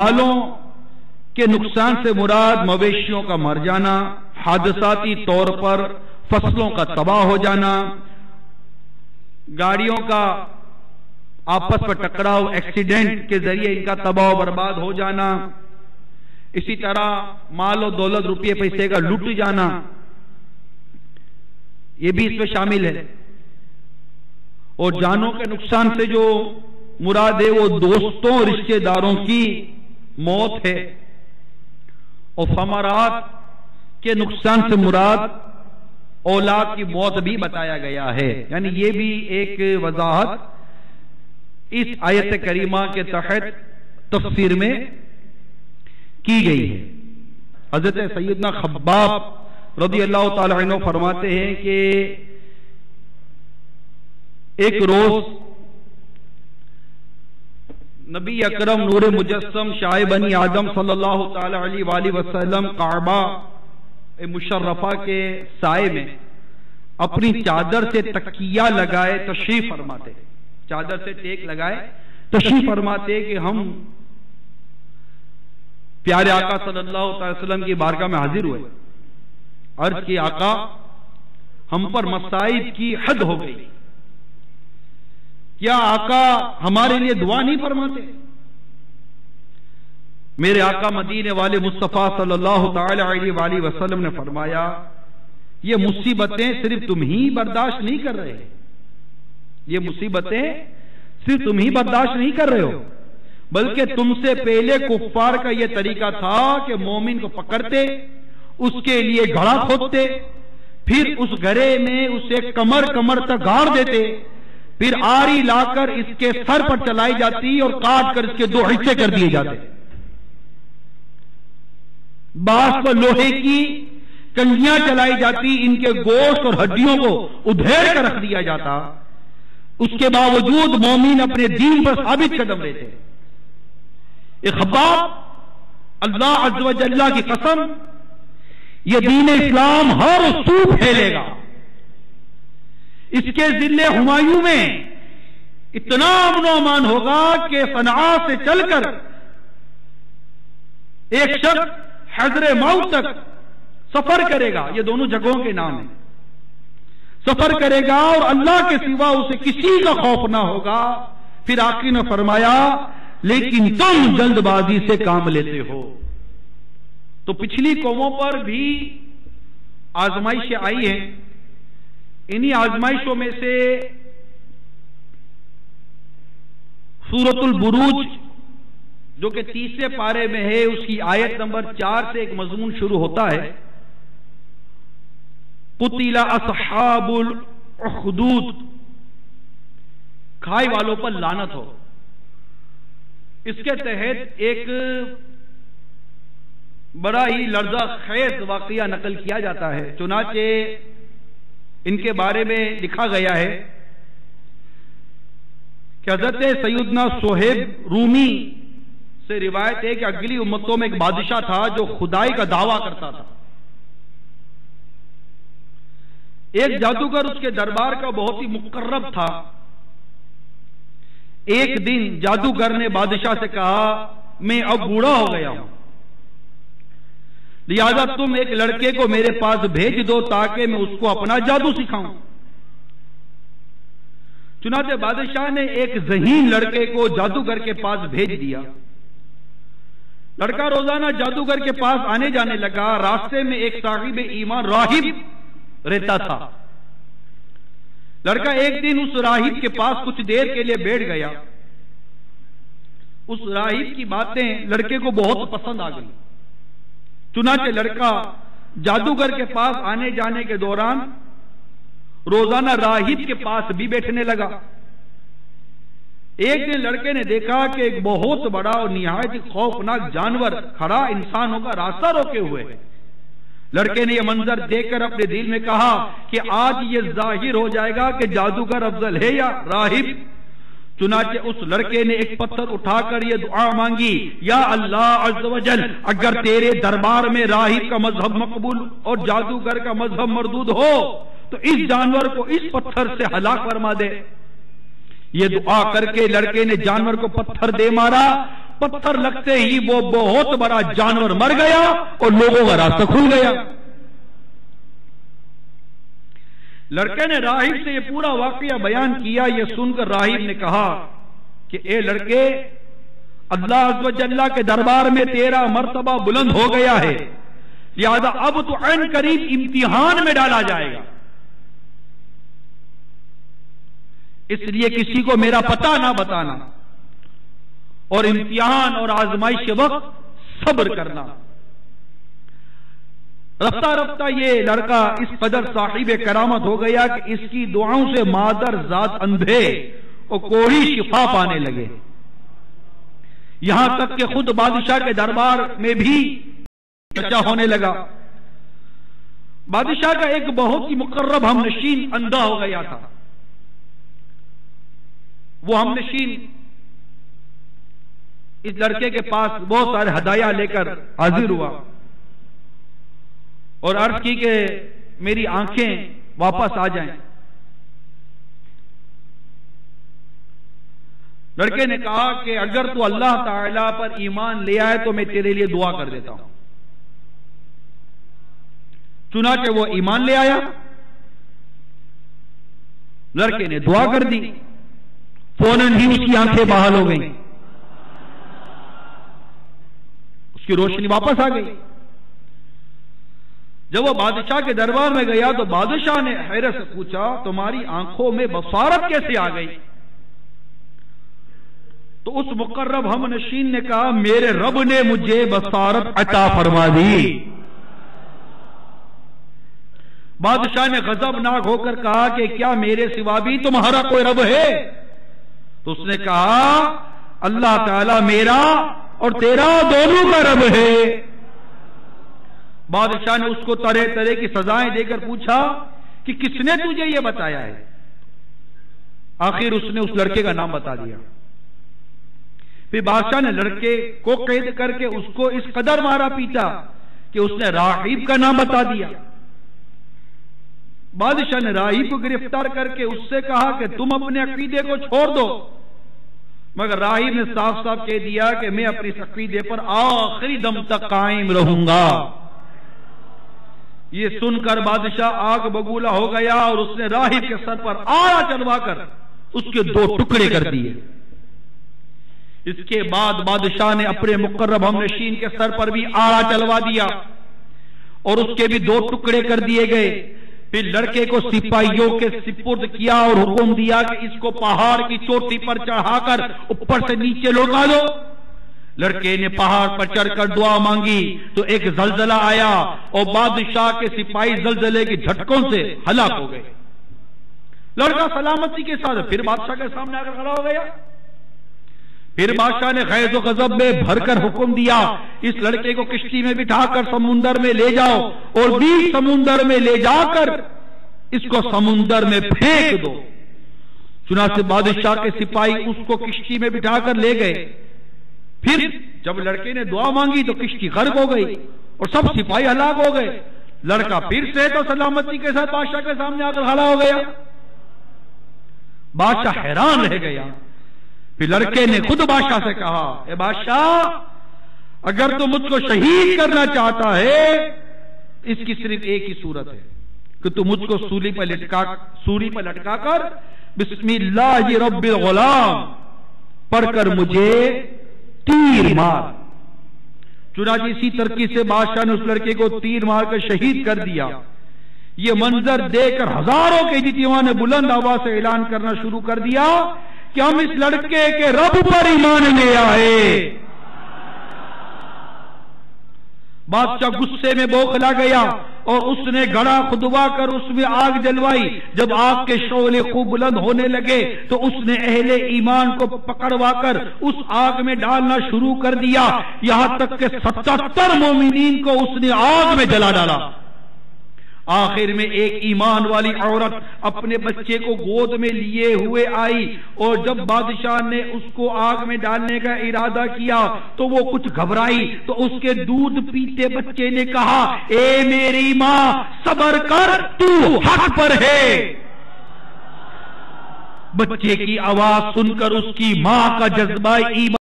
مالوں کے نقصان سے مراد مویشیوں کا مر جانا، حادثاتی طور پر فصلوں کا تباہ ہو جانا، گاڑیوں کا آپس میں ٹکراؤ ایکسیڈنٹ کے ذریعے ان کا تباہ و برباد ہو جانا، اسی طرح مال و دولت روپے پیسے کا لٹ جانا، یہ بھی اس میں شامل ہے۔ اور جانوں کے نقصان سے جو مراد ہے وہ دوستوں رشتہ داروں کی موت ہے، اور ثمرات کے نقصان سے مراد اولاد کی موت بھی بتایا گیا ہے۔ یعنی یہ بھی ایک وضاحت اس آیت کریمہ کے تحت تفسیر میں کی گئی ہے۔ حضرت سیدنا خباب رضی اللہ تعالی عنہ فرماتے ہیں کہ ایک روز نبی اکرم نور مجسم شاہ بنی آدم صلی اللہ تعالی علیہ وآلہ وسلم کعبہ مشرفہ کے سائے میں اپنی چادر سے تکیہ لگائے تشریف فرماتے، چادر سے ٹیک لگائے تشریف فرماتے کہ ہم پیارے آقا صلی اللہ تعالی وسلم کی بارگاہ میں حاضر ہوئے، عرض کی آقا ہم پر مصائب کی حد ہو گئی، کیا آقا ہمارے لیے دعا نہیں فرماتے؟ میرے آقا مدینے والے مصطفیٰ صلی اللہ تعالی علیہ وآلہ وسلم نے فرمایا یہ مصیبتیں صرف تم ہی برداشت نہیں کر رہے، یہ مصیبتیں صرف تم ہی برداشت نہیں کر رہے ہو، بلکہ تم سے پہلے کفار کا یہ طریقہ تھا کہ مومن کو پکڑتے، اس کے لیے گڑھا کھودتے، پھر اس گڑھے میں اسے کمر تک گاڑ دیتے، پھر آری لا کر اس کے سر پر چلائی جاتی اور کاٹ کر اس کے دو حصے کر دیے جاتے، بعض پر لوہے کی کنگیاں چلائی جاتی، ان کے گوشت اور ہڈیوں کو ادھیڑ کر رکھ دیا جاتا، اس کے باوجود مومن اپنے دین پر ثابت قدم رہتے۔ ایک خباب اللہ عز و جل کی قسم یہ دین اسلام ہر سو پھیلے گا، اس کے ضلع ہمایوں میں اتنا امن و امان ہوگا کہ صنعاء سے چل کر ایک شخص حضر موت تک سفر کرے گا، یہ دونوں جگہوں کے نام ہیں، سفر کرے گا اور اللہ کے سوا اسے کسی کا خوف نہ ہوگا۔ پھر آقا نے فرمایا لیکن تم جلد بازی سے کام لیتے ہو۔ تو پچھلی قوموں پر بھی آزمائشیں آئی ہیں، انہی آزمائشوں میں سے سورۃ البروج جو کہ 30 پارے میں ہے، اس کی آیت نمبر 4 سے ایک مضمون شروع ہوتا ہے، قتل اصحاب الاخدود، کھائی والوں پر لعنت ہو۔ اس کے تحت ایک بڑا ہی لرزہ خیز واقعہ نقل کیا جاتا ہے، چنانچہ ان کے بارے میں لکھا گیا ہے کہ حضرت سیدنا صہیب رومی سے روایت ہے کہ اگلی امتوں میں ایک بادشاہ تھا جو خدائی کا دعویٰ کرتا تھا۔ ایک جادوگر اس کے دربار کا بہت ہی مقرب تھا۔ ایک دن جادوگر نے بادشاہ سے کہا میں اب بوڑھا ہو گیا ہوں، لہذا تم ایک لڑکے کو میرے پاس بھیج دو تاکہ میں اس کو اپنا جادو سکھاؤں۔ چنانچہ بادشاہ نے ایک ذہین لڑکے کو جادوگر کے پاس بھیج دیا۔ لڑکا روزانہ جادوگر کے پاس آنے جانے لگا، راستے میں ایک صاحب ایمان راہب رہتا تھا۔ لڑکا ایک دن اس راہب کے پاس کچھ دیر کے لیے بیٹھ گیا، اس راہب کی باتیں لڑکے کو بہت پسند آ گئی، چنانچہ لڑکا جادوگر کے پاس آنے جانے کے دوران روزانہ راہب کے پاس بھی بیٹھنے لگا۔ ایک دن لڑکے نے دیکھا کہ ایک بہت بڑا اور نہایت خوفناک جانور کھڑا انسانوں کا راستہ روکے ہوئے ہے۔ لڑکے نے یہ منظر دیکھ کر اپنے دل میں کہا کہ آج یہ ظاہر ہو جائے گا کہ جادوگر افضل ہے یا راہب۔ چنانچہ اس لڑکے نے ایک پتھر اٹھا کر یہ دعا مانگی، یا اللہ عز و جل اگر تیرے دربار میں راہب کا مذہب مقبول اور جادوگر کا مذہب مردود ہو تو اس جانور کو اس پتھر سے ہلاک فرما دے۔ یہ دعا کر کے لڑکے نے جانور کو پتھر دے مارا پتھر لگتے ہی وہ بہت بڑا جانور مر گیا اور لوگوں کا راستہ کھل گیا۔ لڑکے نے راہب سے یہ پورا واقعہ بیان کیا۔ یہ سن کر راہب نے کہا کہ اے لڑکے، اللہ عز و جل کے دربار میں تیرا مرتبہ بلند ہو گیا ہے، لہذا اب تو عین قریب امتحان میں ڈالا جائے گا، اس لیے کسی کو میرا پتہ نہ بتانا، اور امتحان اور آزمائش کے وقت صبر کرنا۔ رفتہ رفتہ یہ لڑکا اس قدر صاحب کرامت ہو گیا کہ اس کی دعاؤں سے مادر ذات اندھے اور کوڑی شفا پانے لگے، یہاں تک کہ خود بادشاہ کے دربار میں بھی چرچا ہونے لگا۔ بادشاہ کا ایک بہت ہی مقرب ہم نشین اندھا ہو گیا تھا۔ وہ ہم نشین اس لڑکے کے پاس بہت سارے ہدایہ لے کر حاضر ہوا اور عرض کی کہ میری آنکھیں واپس آ جائیں۔ لڑکے نے کہا کہ اگر تو اللہ تعالی پر ایمان لے آئے تو میں تیرے لیے دعا کر دیتا ہوں۔ چنانچہ وہ ایمان لے آیا، لڑکے نے دعا کر دی، فوراً ہی اس کی آنکھیں بحال ہو گئیں، اس کی روشنی واپس آ گئی۔ جب وہ بادشاہ کے دربار میں گیا تو بادشاہ نے حیرت سے پوچھا تمہاری آنکھوں میں بصارت کیسے آ گئی؟ تو اس مقرب ہم نشین نے کہا میرے رب نے مجھے بصارت عطا فرما دی۔ بادشاہ نے غضبناک ہو کر کہا کہ کیا میرے سوا بھی تمہارا کوئی رب ہے؟ تو اس نے کہا اللہ تعالی میرا اور تیرا دونوں کا رب ہے۔ بادشاہ نے اس کو طرح طرح کی سزائیں دے کر پوچھا کہ کس نے تجھے یہ بتایا ہے؟ آخر اس نے اس لڑکے کا نام بتا دیا۔ پھر بادشاہ نے لڑکے کو قید کر کے اس کو اس قدر مارا پیٹا کہ اس نے راہب کا نام بتا دیا۔ بادشاہ نے راہب کو گرفتار کر کے اس سے کہا کہ تم اپنے عقیدے کو چھوڑ دو، مگر راہب نے صاف صاف کہہ دیا کہ میں اپنے اس عقیدے پر آخری دم تک قائم رہوں گا۔ یہ سن کر بادشاہ آگ بگولا ہو گیا اور اس نے راہب کے سر پر آڑا چلوا کر اس کے 2 ٹکڑے کر دیے۔ اس کے بعد بادشاہ نے اپنے مقرب ہم نشین کے سر پر بھی آڑا چلوا دیا اور اس کے بھی 2 ٹکڑے کر دیے گئے۔ پھر لڑکے کو سپاہیوں کے سپرد کیا اور حکم دیا کہ اس کو پہاڑ کی چوٹی پر چڑھا کر اوپر سے نیچے لوٹا دو۔ لڑکے نے پہاڑ پر چڑھ کر دعا مانگی تو ایک زلزلہ آیا اور بادشاہ کے سپاہی زلزلے کے جھٹکوں سے ہلاک ہو گئے۔ لڑکا سلامتی کے ساتھ پھر بادشاہ کے سامنے آ کر کھڑا ہو گیا۔ پھر بادشاہ نے غیظ و غضب میں بھر کر حکم دیا اس لڑکے کو کشتی میں بٹھا کر سمندر میں لے جاؤ اور بیچ سمندر میں لے جا کر اس کو سمندر میں پھینک دو۔ چنانچہ بادشاہ کے سپاہی اس کو کشتی میں بٹھا کر لے گئے۔ پھر جب لڑکے نے دعا مانگی تو کشتی غرق ہو گئی اور سب سپاہی ہلاک ہو گئے۔ لڑکا پھر صحت اور سلامتی کے ساتھ بادشاہ کے سامنے آ کر کھڑا ہو گیا۔ بادشاہ حیران رہ گیا۔ پھر لڑکے نے خود بادشاہ سے کہا اے بادشاہ اگر تو مجھ کو شہید کرنا چاہتا ہے اس کی صرف ایک ہی صورت ہے کہ تو مجھ کو سولی پر لٹکا کر بسم اللہ رب الغلام پڑھ کر مجھے تیر مار۔ چنانچہ اسی ترکیب سے بادشاہ نے اس لڑکے کو تیر مار کر شہید کر دیا۔ یہ منظر دیکھ کر ہزاروں کے جتیوں نے بلند آواز سے اعلان کرنا شروع کر دیا کہ ہم اس لڑکے کے رب پر ایمان لے آئے۔ بادشاہ غصے میں بوکھلا گیا اور اس نے گڑھا کھدوا کر اس میں آگ جلوائی۔ جب آگ کے شعلے خوب بلند ہونے لگے تو اس نے اہل ایمان کو پکڑوا کر اس آگ میں ڈالنا شروع کر دیا، یہاں تک کہ 77 مومنین کو اس نے آگ میں جلا ڈالا۔ آخر میں ایک ایمان والی عورت اپنے بچے کو گود میں لیے ہوئے آئی اور جب بادشاہ نے اس کو آگ میں ڈالنے کا ارادہ کیا تو وہ کچھ گھبرائی تو اس کے دودھ پیتے بچے نے کہا اے میری ماں صبر کر، تو حق پر ہے۔ بچے کی آواز سن کر اس کی ماں کا جذبہ ایمان